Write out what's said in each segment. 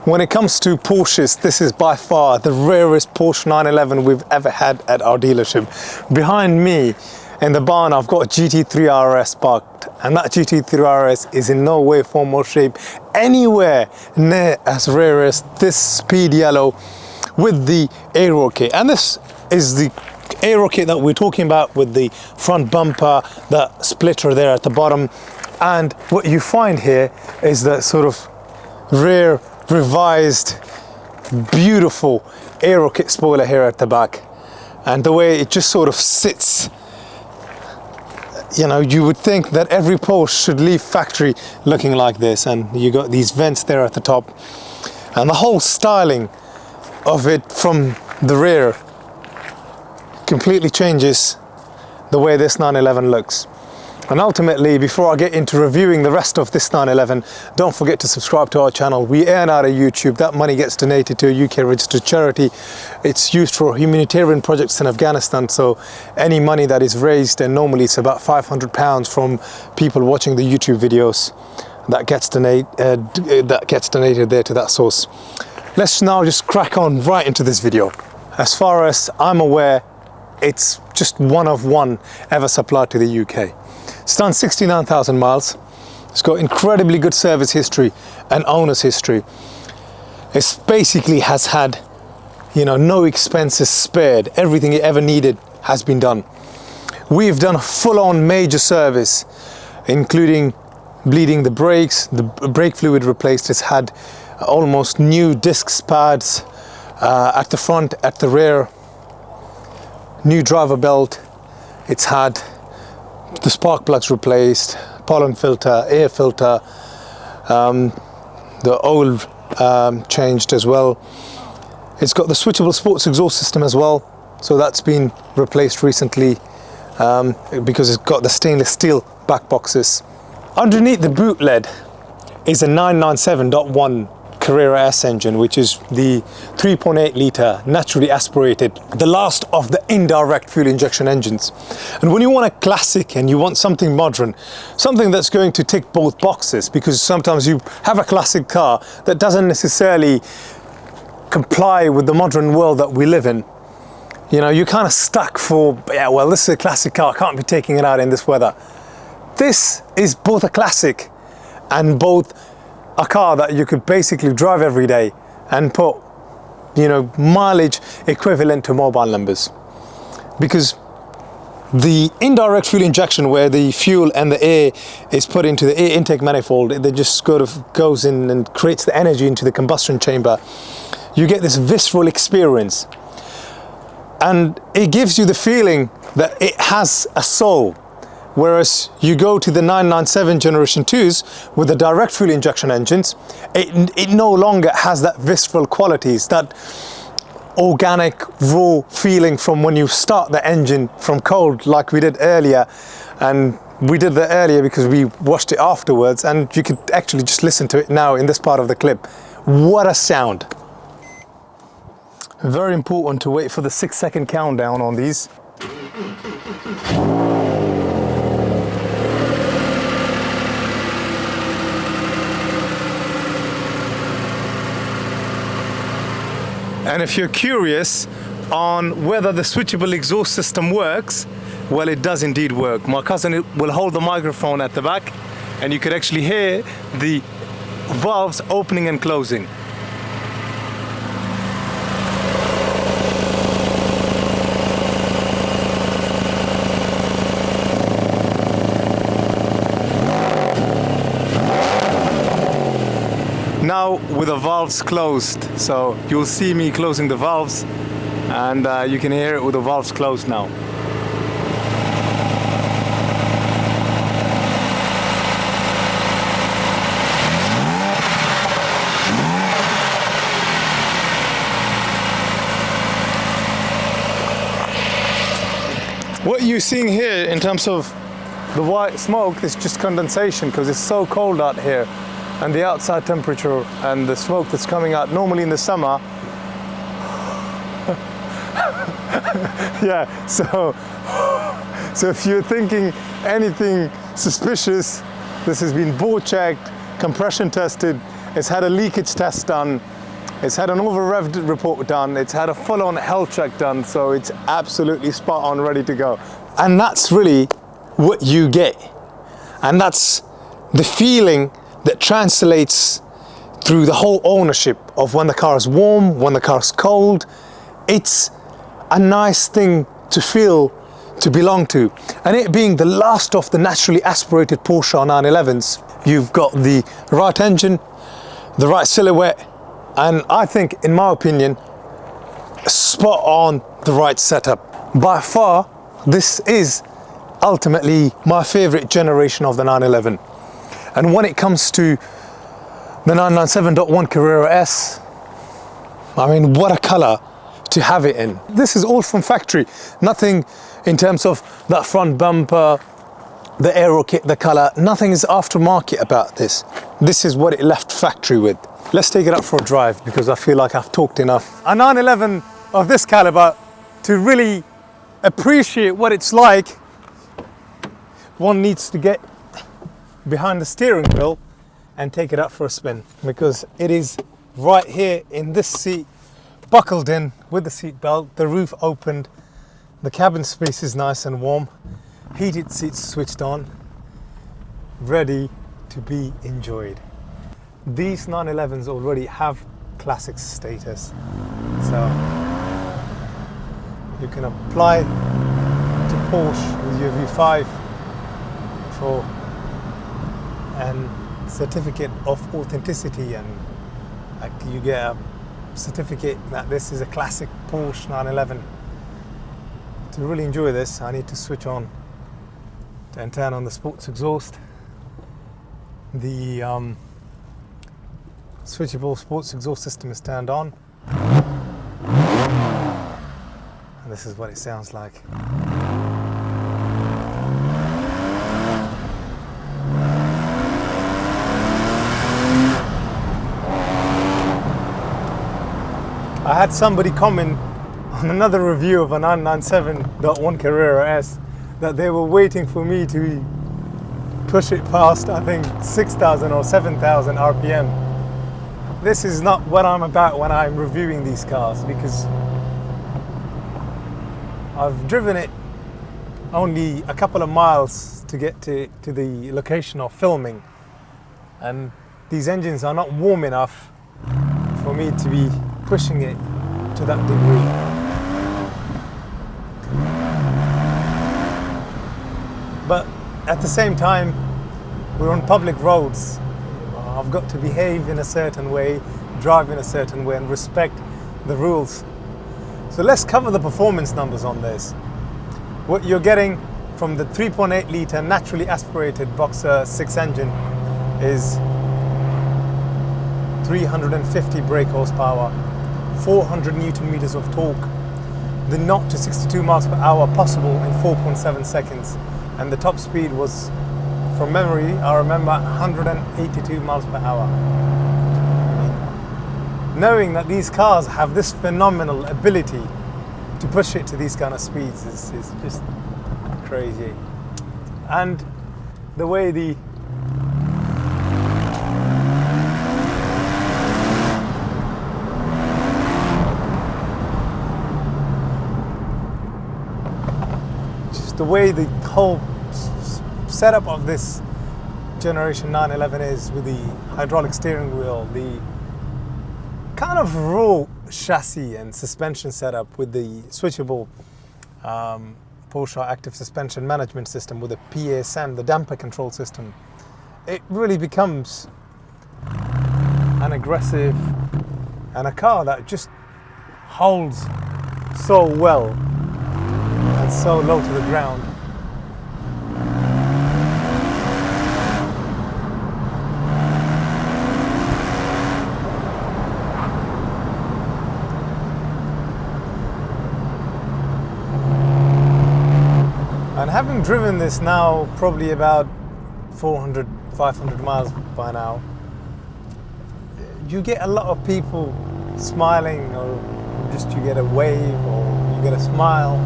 When it comes to Porsches, this is by far the rarest Porsche 911 we've ever had at our dealership. Behind me in the barn, I've got a GT3 RS parked, and that GT3 RS is in no way, form or shape anywhere near as rare as this speed yellow with the Aero Kit. And this is the Aero Kit that we're talking about, with the front bumper, the splitter there at the bottom. And what you find here is that sort of rare, revised, beautiful Aero Kit spoiler here at the back. And the way it just sort of sits, you know, you would think that every Porsche should leave factory looking like this. And you got these vents there at the top, and the whole styling of it from the rear completely changes the way this 911 looks. And ultimately, before I get into reviewing the rest of this 911, don't forget to subscribe to our channel. We earn out of YouTube. That money gets donated to a UK registered charity. It's used for humanitarian projects in Afghanistan. So any money that is raised, and normally it's about £500 from people watching the YouTube videos, that gets donated there to that source. Let's now just crack on right into this video. As far as I'm aware, it's just one of one ever supplied to the UK. It's done 69,000 miles. It's got incredibly good service history and owner's history. It basically has had, you know, no expenses spared. Everything it ever needed has been done. We've done a full-on major service, including bleeding the brakes, the brake fluid replaced. It's had almost new disc pads at the front, at the rear, new driver belt. It's had the spark plugs replaced, pollen filter, air filter, the oil changed as well. It's got the switchable sports exhaust system as well, so that's been replaced recently because it's got the stainless steel back boxes. Underneath the boot lid is a 997.1 Carrera S engine, which is the 3.8 litre naturally aspirated, the last of the indirect fuel injection engines. And when you want a classic and you want something modern, something that's going to tick both boxes, because sometimes you have a classic car that doesn't necessarily comply with the modern world that we live in, you know, you're kind of stuck for, yeah, well, this is a classic car, I can't be taking it out in this weather. This is both a classic and both a car that you could basically drive every day and put, you know, mileage equivalent to mobile numbers. Because the indirect fuel injection, where the fuel and the air is put into the air intake manifold, it just sort of goes in and creates the energy into the combustion chamber. You get this visceral experience, and it gives you the feeling that it has a soul. Whereas you go to the 997 generation 2s with the direct fuel injection engines, it no longer has that visceral qualities, that organic, raw feeling from when you start the engine from cold, like we did earlier. And we did that earlier because we watched it afterwards, and you could actually just listen to it now in this part of the clip. What a sound. Very important to wait for the 6-second countdown on these. And if you're curious on whether the switchable exhaust system works, well, it does indeed work. My cousin will hold the microphone at the back, and you could actually hear the valves opening and closing. Now with the valves closed, so you'll see me closing the valves, and you can hear it with the valves closed now. What you're seeing here in terms of the white smoke is just condensation, because it's so cold out here. And the outside temperature and the smoke that's coming out normally in the summer. Yeah, so if you're thinking anything suspicious, this has been bore checked, compression tested, It's had a leakage test done. It's had an over-revved report done. It's had a full-on health check done. So it's absolutely spot on, ready to go. And that's really what you get. And that's the feeling that translates through the whole ownership of when the car is warm, when the car is cold. It's a nice thing to feel, to belong to. And it being the last of the naturally aspirated Porsche 911s, you've got the right engine, the right silhouette, and I think, in my opinion, spot on the right setup. By far, this is ultimately my favorite generation of the 911. And when it comes to the 997.1 Carrera S, I mean, what a color to have it in. This is all from factory. Nothing in terms of that front bumper, the Aero Kit, the color, nothing is aftermarket about this. This is what it left factory with. Let's take it up for a drive because I feel like I've talked enough. A 911 of this caliber, to really appreciate what it's like, one needs to get behind the steering wheel and take it up for a spin, because it is right here in this seat, buckled in with the seat belt, the roof opened, the cabin space is nice and warm, heated seats switched on, ready to be enjoyed. These 911s already have classic status, so you can apply to Porsche with your V5 for an certificate of authenticity, and like you get a certificate that this is a classic Porsche 911. To really enjoy this, I need to switch on and turn on the sports exhaust. The switchable sports exhaust system is turned on, and this is what it sounds like. I had somebody comment on another review of a 997.1 Carrera S that they were waiting for me to push it past, I think, 6,000 or 7,000 RPM. This is not what I'm about when I'm reviewing these cars, because I've driven it only a couple of miles to get to the location of filming, and these engines are not warm enough for me to be pushing it to that degree. But at the same time, we're on public roads. I've got to behave in a certain way, drive in a certain way, and respect the rules. So let's cover the performance numbers on this. What you're getting from the 3.8 litre naturally aspirated Boxer 6 engine is 350 brake horsepower, 400 Newton meters of torque, the 0 to 62 miles per hour possible in 4.7 seconds, and the top speed was, from memory, I remember 182 miles per hour. Knowing that these cars have this phenomenal ability to push it to these kind of speeds is just crazy. And the way the whole setup of this generation 911 is, with the hydraulic steering wheel, the kind of raw chassis and suspension setup with the switchable Porsche active suspension management system with the PSM, the damper control system, it really becomes an aggressive and a car that just holds so well and so low to the ground. And having driven this now probably about 400, 500 miles by now, you get a lot of people smiling, or just you get a wave or you get a smile,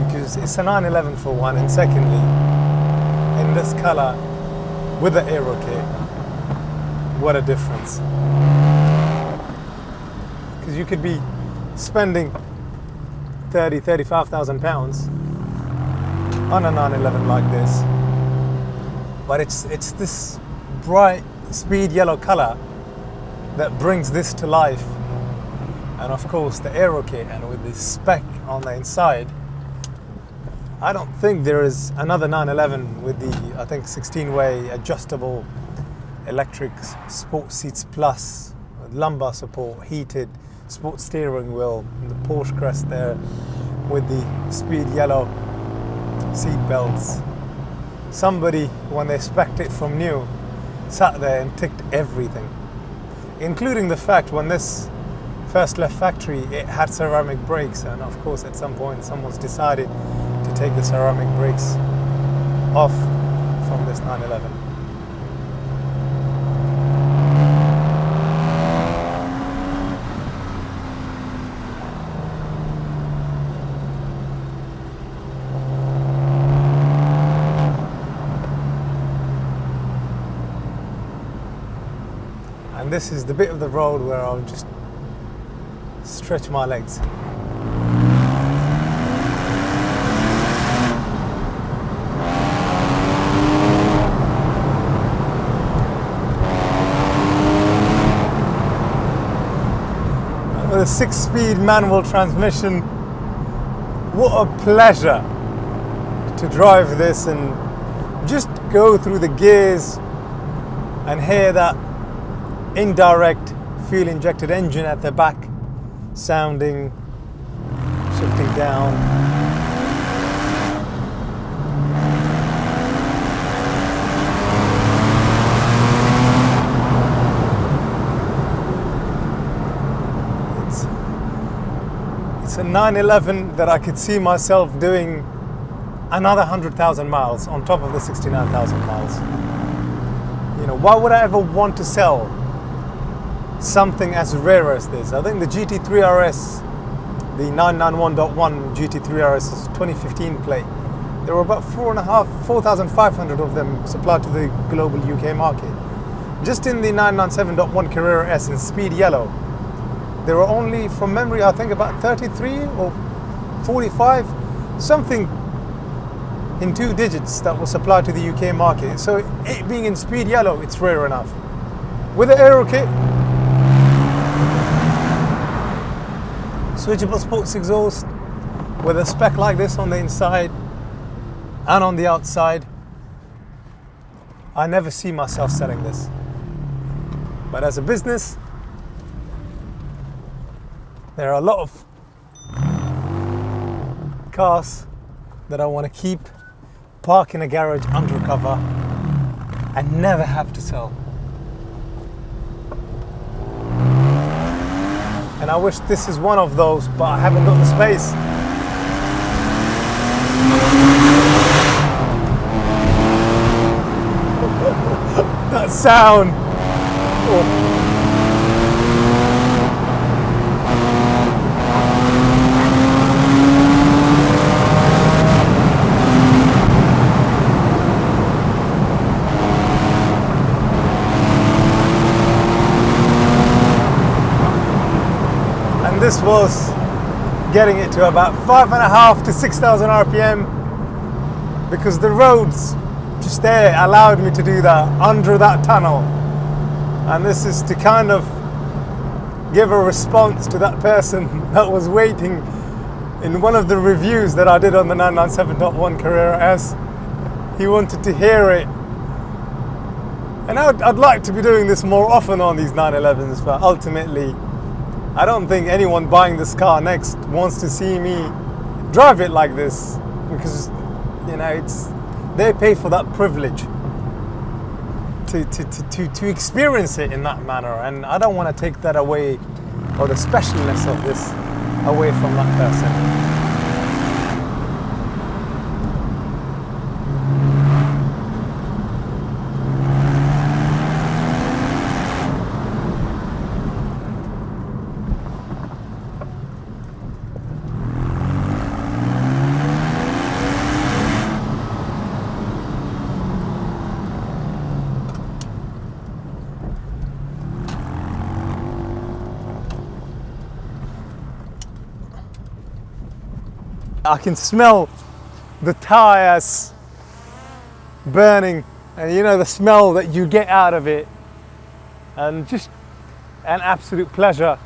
because it's a 911 for one, and secondly, in this color with the Aero Kit, what a difference. Because you could be spending 35,000 pounds on a 911 like this, but it's this bright speed yellow color that brings this to life. And of course the Aero Kit, and with the spec on the inside, I don't think there is another 911 with the, I think, 16-way adjustable electric sport seats plus lumbar support, heated sport steering wheel, and the Porsche crest there with the speed yellow seat belts. Somebody, when they spec'd it from new, sat there and ticked everything, including the fact when this first left factory, it had ceramic brakes, and of course at some point someone's decided to take the ceramic brakes off from this 911. And this is the bit of the road where I'll just stretch my legs. With a 6-speed manual transmission, what a pleasure to drive this and just go through the gears and hear that indirect fuel injected engine at the back sounding, shifting down. It's a 911 that I could see myself doing another 100,000 miles on top of the 69,000 miles. You know, why would I ever want to sell something as rare as this? I think the GT3 RS, the 991.1 GT3 RS is 2015 plate. There were about 4,500 of them supplied to the global UK market. Just in the 997.1 Carrera S in speed yellow, there were only, from memory, I think about 33 or 45, something in 2 digits that was supplied to the UK market. So it being in speed yellow, it's rare enough. With the Aero Kit, switchable sports exhaust with a spec like this on the inside and on the outside, I never see myself selling this. But as a business, there are a lot of cars that I want to keep, park in a garage under cover, and never have to sell. And I wish this is one of those, but I haven't got the space. That sound. Oh. This was getting it to about 5.5 to 6,000 RPM because the roads just there allowed me to do that under that tunnel. And this is to kind of give a response to that person that was waiting in one of the reviews that I did on the 997.1 Carrera S. He wanted to hear it. And I'd like to be doing this more often on these 911s, but ultimately I don't think anyone buying this car next wants to see me drive it like this, because, you know, they pay for that privilege to experience it in that manner, and I don't want to take that away, or the specialness of this away from that person. I can smell the tires burning, and you know the smell that you get out of it, and just an absolute pleasure.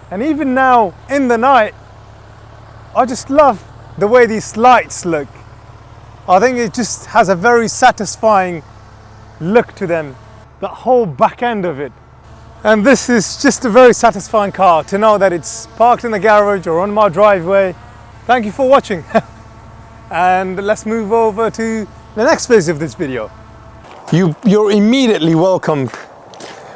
And even now in the night, I just love the way these lights look. I think it just has a very satisfying look to them, the whole back end of it. And this is just a very satisfying car to know that it's parked in the garage or on my driveway. Thank you for watching. And let's move over to the next phase of this video. You're immediately welcomed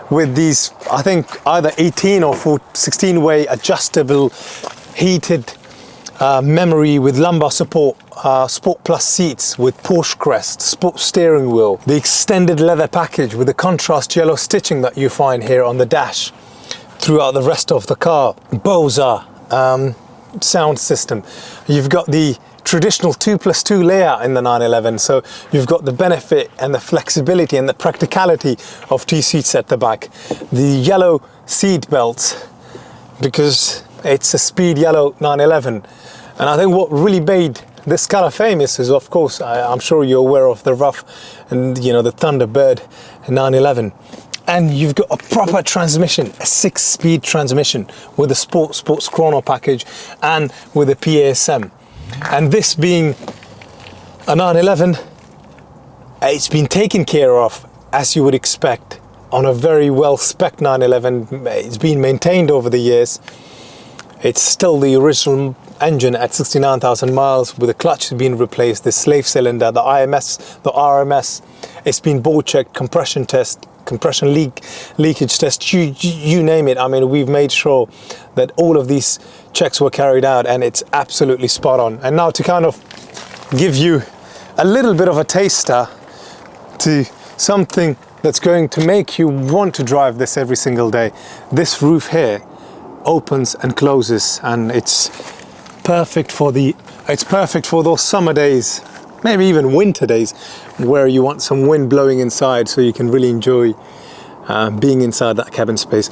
with these, I think, either 18 or 16-way adjustable heated memory with lumbar support, Sport Plus seats with Porsche crest, sport steering wheel, the extended leather package with the contrast yellow stitching that you find here on the dash throughout the rest of the car, Bose sound system. You've got the traditional 2+2 layout in the 911, so you've got the benefit and the flexibility and the practicality of 2 seats at the back. The yellow seat belts, because it's a speed yellow 911. And I think what really made this color famous is, of course, I'm sure you're aware of the Rough and, you know, the Thunderbird 911. And you've got a proper transmission, a 6-speed transmission with a sports chrono package and with a PASM. And this being a 911, it's been taken care of as you would expect on a very well spec 911. It's been maintained over the years. It's still the original engine at 69,000 miles with the clutch has been replaced, the slave cylinder, the IMS, the RMS. It's been bore checked, compression test, compression leakage test, you name it. I mean, we've made sure that all of these checks were carried out, and it's absolutely spot on. And now to kind of give you a little bit of a taster to something that's going to make you want to drive this every single day. This roof here opens and closes, and it's perfect for those summer days, maybe even winter days, where you want some wind blowing inside so you can really enjoy being inside that cabin space.